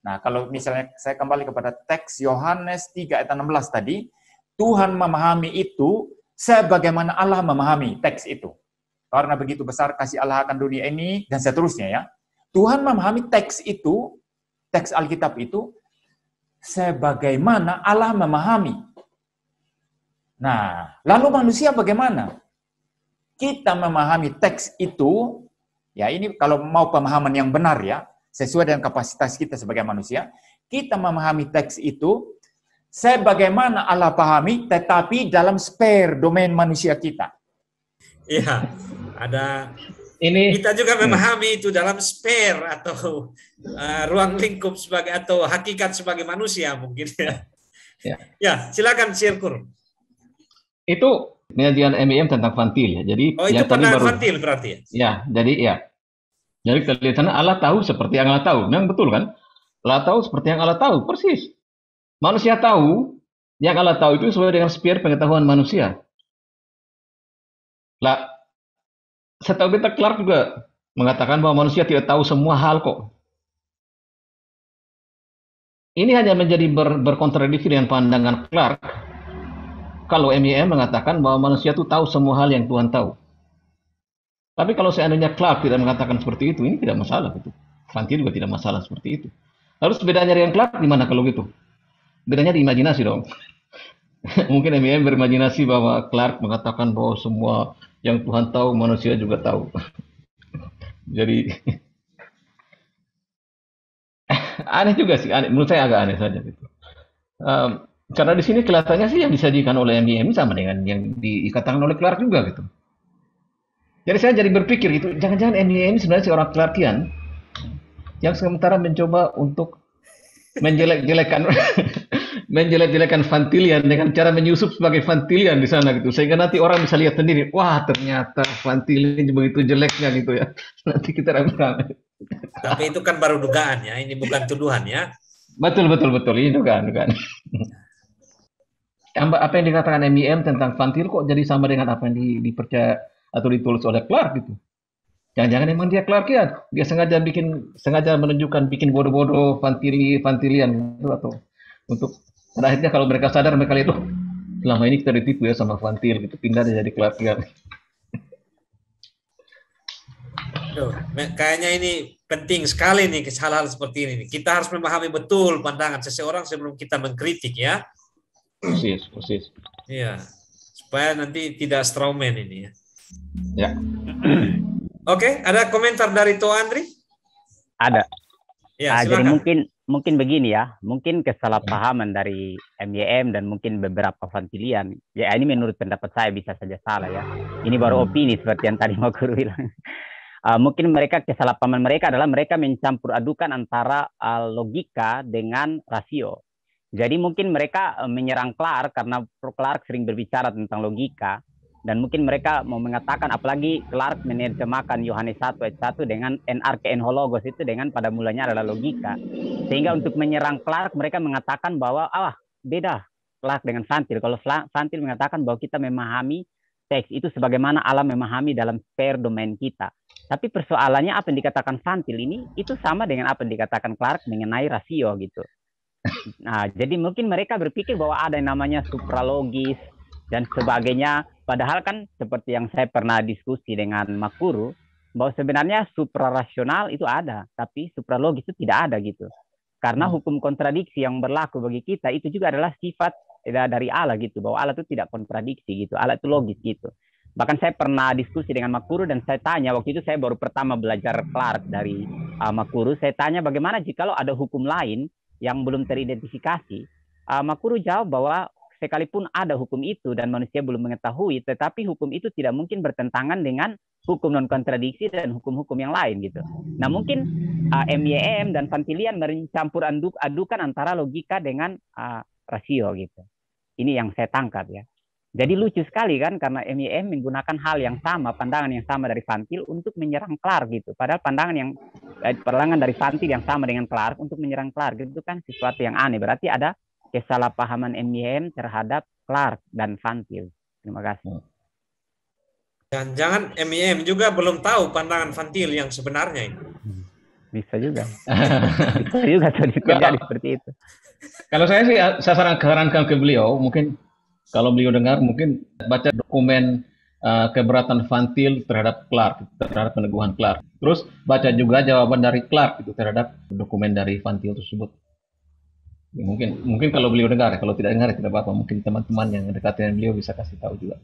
Nah, kalau misalnya saya kembali kepada teks Yohanes 3 ayat 16 tadi, Tuhan memahami itu sebagaimana Allah memahami teks itu. Karena begitu besar kasih Allah akan dunia ini, dan seterusnya ya. Tuhan memahami teks itu, teks Alkitab itu, sebagaimana Allah memahami. Nah, lalu manusia bagaimana? Kita memahami teks itu, ya ini kalau mau pemahaman yang benar ya, sesuai dengan kapasitas kita sebagai manusia, kita memahami teks itu sebagaimana Allah pahami, tetapi dalam spare domain manusia kita. Iya, ada. Ini Kita juga memahami itu dalam spare atau ruang lingkup sebagai atau hakikat sebagai manusia mungkin ya. Ya, silakan Sirkur. itu penyajian MEM tentang fantil ya. Jadi Oh, itu yang tadi pandangan baru fantil berarti ya? ya, jadi ya. Jadi kelihatannya Allah tahu seperti yang Allah tahu. Memang betul kan? Allah tahu seperti yang Allah tahu, persis. Manusia tahu, yang Allah tahu itu sesuai dengan sphere pengetahuan manusia. Lah, setahu kita Clark juga mengatakan bahwa manusia tidak tahu semua hal kok. Ini hanya menjadi berkontradiksi dengan pandangan Clark. Kalau MEM mengatakan bahwa manusia itu tahu semua hal yang Tuhan tahu. Tapi kalau seandainya Clark tidak mengatakan seperti itu, ini tidak masalah gitu. Fanti juga tidak masalah seperti itu. Lalu bedanya dengan Clark di mana kalau gitu? Bedanya di imajinasi dong. Mungkin MEM berimajinasi bahwa Clark mengatakan bahwa semua yang Tuhan tahu manusia juga tahu. Jadi aneh juga sih. Aneh. Menurut saya agak aneh saja gitu. Karena di sini kelihatannya sih yang disajikan oleh MEM sama dengan yang dikatakan oleh Clark juga gitu. Jadi saya jadi berpikir gitu, jangan-jangan MEM sebenarnya seorang Clarkian yang sementara mencoba untuk menjelek-jelekan menjelek-jelekan Fantilian dengan cara menyusup sebagai Fantilian di sana gitu, sehingga nanti orang bisa lihat sendiri, wah ternyata Fantilian begitu jeleknya gitu ya. Nanti kita rame-rame. Tapi itu kan baru dugaan ya, ini bukan tuduhan ya. Betul, ini dugaan. Apa yang dikatakan MEM tentang Fantil kok jadi sama dengan apa yang dipercaya atau ditulis oleh Clark gitu. Jangan-jangan emang dia Clarkian, dia sengaja menunjukkan bikin bodoh-bodoh Fantilian itu atau untuk pada akhirnya kalau mereka sadar mereka lihat tuh selama ini kita ditipu ya sama Fantil gitu, pindah dia jadi Clarkian. Kayaknya ini penting sekali nih hal-hal seperti ini. Kita harus memahami betul pandangan seseorang sebelum kita mengkritik ya. Persis. Iya, supaya nanti tidak strawman ini ya. Ya. Oke, ada komentar dari To Andri? Ada. Ya, jadi mungkin begini ya, mungkin kesalahpahaman dari MEM dan mungkin beberapa Fantilian. Ya ini menurut pendapat saya bisa saja salah ya. Ini baru opini seperti yang tadi Makuru bilang. Mungkin kesalahpahaman mereka adalah mereka mencampur adukan antara logika dengan rasio. Jadi mungkin mereka menyerang Clark karena Clark sering berbicara tentang logika. Dan mungkin mereka mau mengatakan, apalagi Clark menerjemahkan Yohanes 1 ayat 1 dengan NRK enhologos itu dengan pada mulanya adalah logika. Sehingga untuk menyerang Clark mereka mengatakan bahwa beda Clark dengan Fantil. Kalau Fantil mengatakan bahwa kita memahami teks itu sebagaimana Allah memahami dalam spare domain kita. Tapi persoalannya apa yang dikatakan Fantil ini itu sama dengan apa yang dikatakan Clark mengenai rasio gitu. Nah, jadi mungkin mereka berpikir bahwa ada yang namanya supralogis dan sebagainya. Padahal kan seperti yang saya pernah diskusi dengan Makuru, bahwa sebenarnya suprarasional itu ada, tapi supralogis itu tidak ada gitu. Karena hukum kontradiksi yang berlaku bagi kita itu juga adalah sifat dari Allah gitu, bahwa Allah itu tidak kontradiksi gitu, Allah itu logis gitu. Bahkan saya pernah diskusi dengan Makuru dan saya tanya, waktu itu saya baru pertama belajar Clark dari Makuru, saya tanya bagaimana jikalau ada hukum lain yang belum teridentifikasi. Makuru jawab bahwa sekalipun ada hukum itu dan manusia belum mengetahui, tetapi hukum itu tidak mungkin bertentangan dengan hukum non-kontradiksi dan hukum-hukum yang lain gitu. Nah mungkin MEM dan Fantilian mencampur adukan antara logika dengan rasio gitu. Ini yang saya tangkap ya. Jadi lucu sekali kan karena MEM menggunakan hal yang sama, pandangan yang sama dari Fantil untuk menyerang Clark gitu. Padahal pandangan dari Fantil yang sama dengan Clark untuk menyerang Clark itu kan sesuatu yang aneh. Berarti ada kesalahpahaman MEM terhadap Clark dan Fantil. Terima kasih. Jangan-jangan MEM juga belum tahu pandangan Fantil yang sebenarnya ini. Bisa juga. Bisa juga terjadi seperti itu. Kalau saya sih, saya sarankan ke beliau, mungkin kalau beliau dengar, mungkin baca dokumen keberatan Van Til terhadap Clark, terhadap peneguhan Clark. Terus baca juga jawaban dari Clark itu terhadap dokumen dari Van Til tersebut. Mungkin kalau beliau dengar, kalau tidak dengar tidak apa-apa. Mungkin teman-teman yang dekat dengan beliau bisa kasih tahu juga.